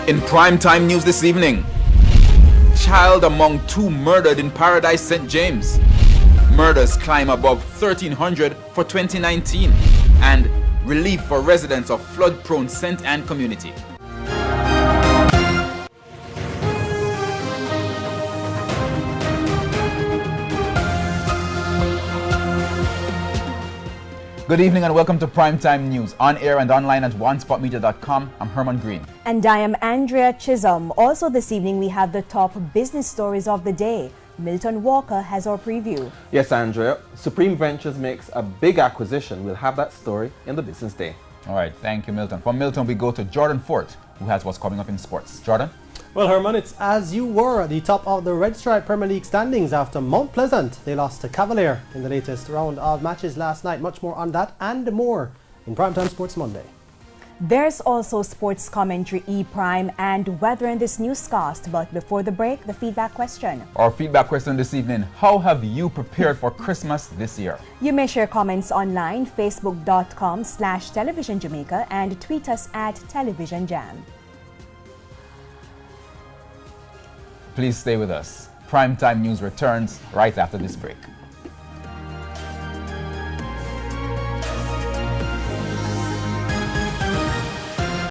In primetime news this evening, child among two murdered in Paradise St. James. Murders climb above 1,300 for 2019, and relief for residents of flood-prone St. Anne community. Good evening and welcome to Primetime News, on air and online at onespotmedia.com. I'm Herman Green. And I am Andrea Chisholm. Also this evening we have the top business stories of the day. Milton Walker has our preview. Yes, Andrea. Supreme Ventures makes a big acquisition. We'll have that story in the business day. All right, thank you, Milton. From Milton, we go to Jordan Fort, who has what's coming up in sports. Jordan? Well, Herman, it's as you were at the top of the Red Stripe Premier League standings after Mount Pleasant. They lost to Cavalier in the latest round of matches last night. Much more on that and more in Primetime Sports Monday. There's also sports commentary, E-Prime, and weather in this newscast. But before the break, the feedback question. Our feedback question this evening: how have you prepared for Christmas this year? You may share comments online, facebook.com/Television Jamaica, and tweet us at Television Jam. Please stay with us. Primetime News returns right after this break.